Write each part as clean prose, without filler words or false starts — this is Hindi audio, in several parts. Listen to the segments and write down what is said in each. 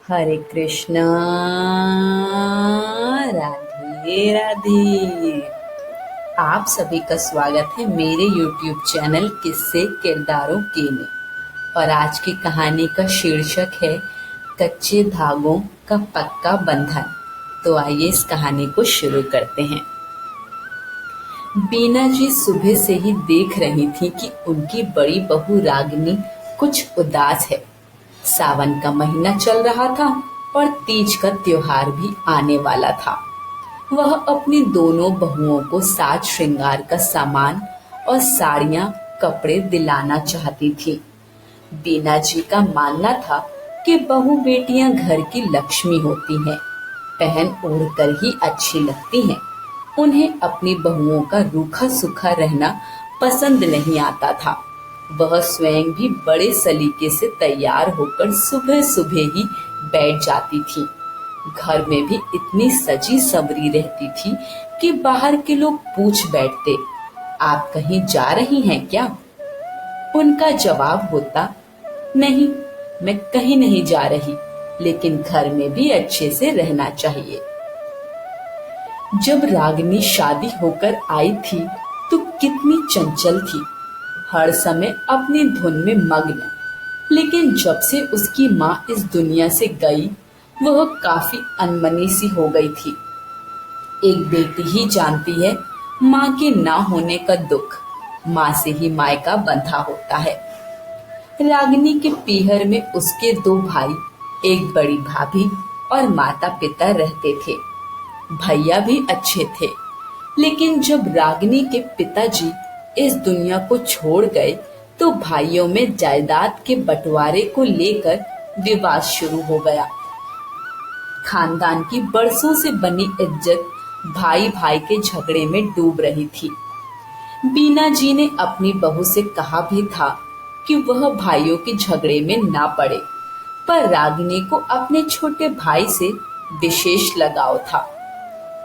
हरे कृष्णा। राधे राधे। आप सभी का स्वागत है मेरे YouTube चैनल किस्से किरदारों के में। और आज की कहानी का शीर्षक है कच्चे धागों का पक्का बंधन। तो आइए इस कहानी को शुरू करते हैं। बीना जी सुबह से ही देख रही थी कि उनकी बड़ी बहू रागिनी कुछ उदास है। सावन का महीना चल रहा था और तीज का त्योहार भी आने वाला था। वह अपनी दोनों बहुओं को साज श्रृंगार का सामान और साड़ियां कपड़े दिलाना चाहती थी। बीना जी का मानना था कि बहू बेटियां घर की लक्ष्मी होती हैं, पहन ओढ़ कर ही अच्छी लगती हैं। उन्हें अपनी बहुओं का रूखा सूखा रहना पसंद नहीं आता था। वह स्वयं भी बड़े सलीके से तैयार होकर सुबह सुबह ही बैठ जाती थी। घर में भी इतनी सजी संवरी रहती थी कि बाहर के लोग पूछ बैठते, आप कहीं जा रही हैं क्या? उनका जवाब होता, नहीं, मैं कहीं नहीं जा रही, लेकिन घर में भी अच्छे से रहना चाहिए। जब रागिनी शादी होकर आई थी तो कितनी चंचल थी, हर समय अपनी धुन में मग्न। लेकिन जब से उसकी माँ इस दुनिया से गई, वह काफी अनमनी सी हो गई थी। एक बेटी ही जानती है माँ के ना होने का दुख। माँ से ही मायका बंधा होता है। रागिनी के पीहर में उसके दो भाई, एक बड़ी भाभी और माता पिता रहते थे। भैया भी अच्छे थे, लेकिन जब रागिनी के पिताजी इस दुनिया को छोड़ गए तो भाइयों में जायदाद के बंटवारे को लेकर विवाद शुरू हो गया। खानदान की बरसों से बनी इज्जत भाई भाई के झगड़े में डूब रही थी। बीना जी ने अपनी बहू से कहा भी था कि वह भाइयों के झगड़े में ना पड़े, पर रागिनी को अपने छोटे भाई से विशेष लगाव था।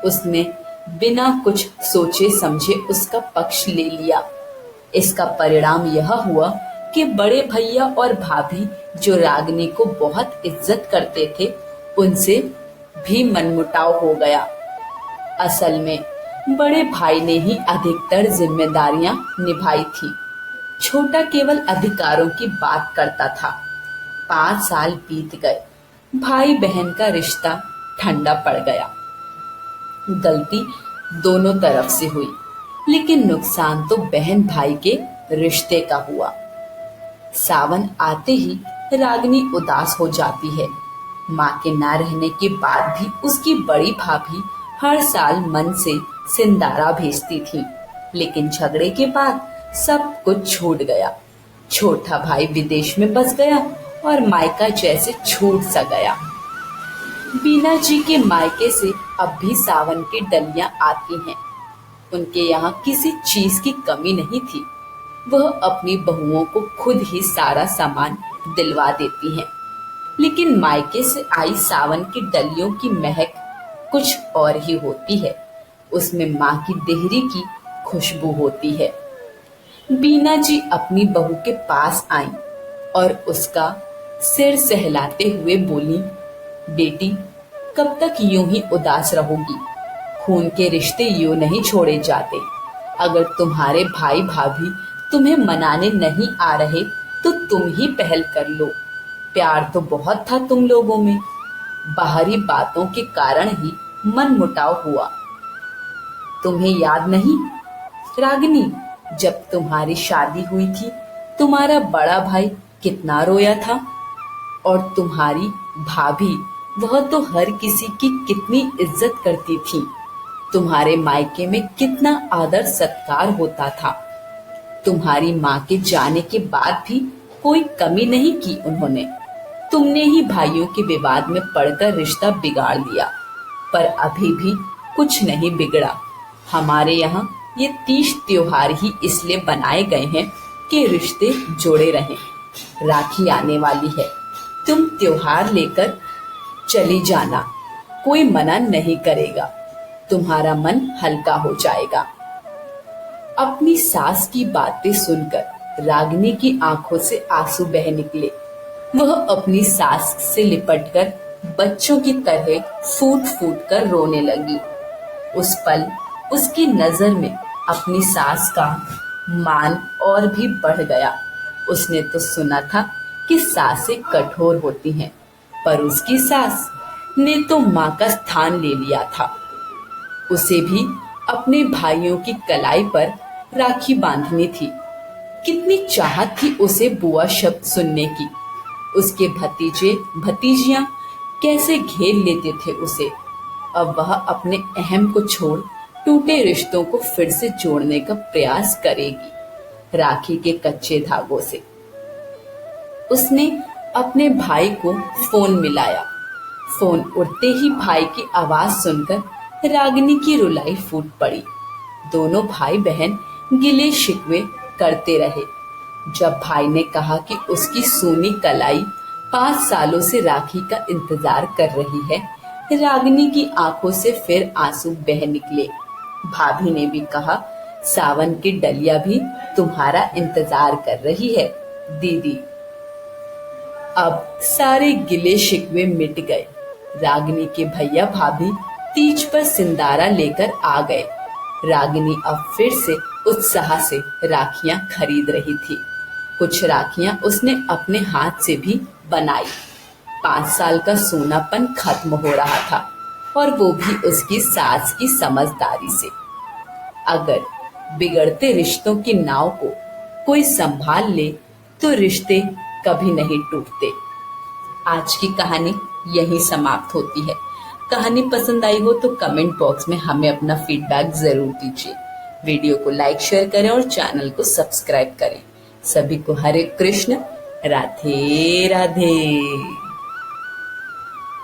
उसने बिना कुछ सोचे समझे उसका पक्ष ले लिया। इसका परिणाम यह हुआ कि बड़े भैया और भाभी, जो रागिनी को बहुत इज्जत करते थे, उनसे भी मनमुटाव हो गया। असल में बड़े भाई ने ही अधिकतर जिम्मेदारियां निभाई थी। छोटा केवल अधिकारों की बात करता था। 5 साल बीत गए, भाई बहन का रिश्ता ठंडा पड़ गया। गलती दोनों तरफ से हुई, लेकिन नुकसान तो बहन भाई के रिश्ते का हुआ। सावन आते ही रागिनी उदास हो जाती है। माँ के ना रहने के बाद भी उसकी बड़ी भाभी हर साल मन से सिंदारा भेजती थी, लेकिन झगड़े के बाद सब कुछ छूट गया। छोटा भाई विदेश में बस गया और मायका जैसे छूट सा गया। बीना जी के मायके से अब भी सावन की डलियां आती हैं। उनके यहाँ किसी चीज की कमी नहीं थी। वह अपनी बहुओं को खुद ही सारा सामान दिलवा देती हैं। लेकिन मायके से आई सावन की डलियों की महक कुछ और ही होती है। उसमें माँ की देहरी की खुशबू होती है। बीना जी अपनी बहू के पास आईं और उसका सिर सहलाते हुए बोली, बेटी, कब तक यूं ही उदास रहोगी? खून के रिश्ते यूं नहीं छोड़े जाते। अगर तुम्हारे भाई भाभी तुम्हें मनाने नहीं आ रहे तो तुम ही पहल कर लो। प्यार तो बहुत था तुम लोगों में, बाहरी बातों के कारण ही मनमुटाव हुआ। तुम्हें याद नहीं रागिनी, जब तुम्हारी शादी हुई थी तुम्हारा बड़ा भाई कितना रोया था? और तुम्हारी भाभी, वह तो हर किसी की कितनी इज्जत करती थी। तुम्हारे मायके में कितना आदर सत्कार होता था। तुम्हारी माँ के जाने के बाद भी कोई कमी नहीं की उन्होंने। तुमने ही भाइयों के विवाद में पड़कर रिश्ता बिगाड़ दिया, पर अभी भी कुछ नहीं बिगड़ा। हमारे यहाँ ये तीज त्योहार ही इसलिए बनाए गए हैं कि रिश्ते जोड़े रहें। राखी आने वाली है, तुम त्योहार लेकर चली जाना, कोई मना नहीं करेगा। तुम्हारा मन हल्का हो जाएगा। अपनी सास की बातें सुनकर रागिनी की आंखों से आंसू बह निकले। वह अपनी सास से लिपटकर बच्चों की तरह फूट फूट कर रोने लगी। उस पल उसकी नजर में अपनी सास का मान और भी बढ़ गया। उसने तो सुना था कि सासें कठोर होती हैं, पर उसकी सास ने तो माँ का स्थान ले लिया था। उसे भी अपने भाइयों की कलाई पर राखी बांधनी थी। कितनी चाहत थी उसे बुआ शब्द सुनने की। उसके भतीजे भतीजियां कैसे घेर लेते थे उसे। अब वह अपने अहम को छोड़ टूटे रिश्तों को फिर से जोड़ने का प्रयास करेगी, राखी के कच्चे धागों से। उसने अपने भाई को फोन मिलाया। फोन उठते ही भाई की आवाज सुनकर रागिनी की रुलाई फूट पड़ी। दोनों भाई बहन गिले शिकवे करते रहे। जब भाई ने कहा कि उसकी सूनी कलाई 5 सालों से राखी का इंतजार कर रही है, रागिनी की आंखों से फिर आंसू बह निकले। भाभी ने भी कहा, सावन की डलिया भी तुम्हारा इंतजार कर रही है दीदी। अब सारे गिले शिकवे मिट गए। रागिनी के भैया भाभी तीज पर सिंदारा लेकर आ गए। रागिनी अब फिर से उत्साह से राखियां खरीद रही थी। कुछ राखियां उसने अपने हाथ से भी बनाई। 5 साल का सोनापन खत्म हो रहा था, और वो भी उसकी सास की समझदारी से। अगर बिगड़ते रिश्तों की नाव को कोई संभाल ले तो रिश्ते कभी नहीं टूटते। आज की कहानी यहीं समाप्त होती है। कहानी पसंद आई हो तो कमेंट बॉक्स में हमें अपना फीडबैक जरूर दीजिए। वीडियो को लाइक शेयर करें और चैनल को सब्सक्राइब करें। सभी को हरे कृष्ण, राधे राधे।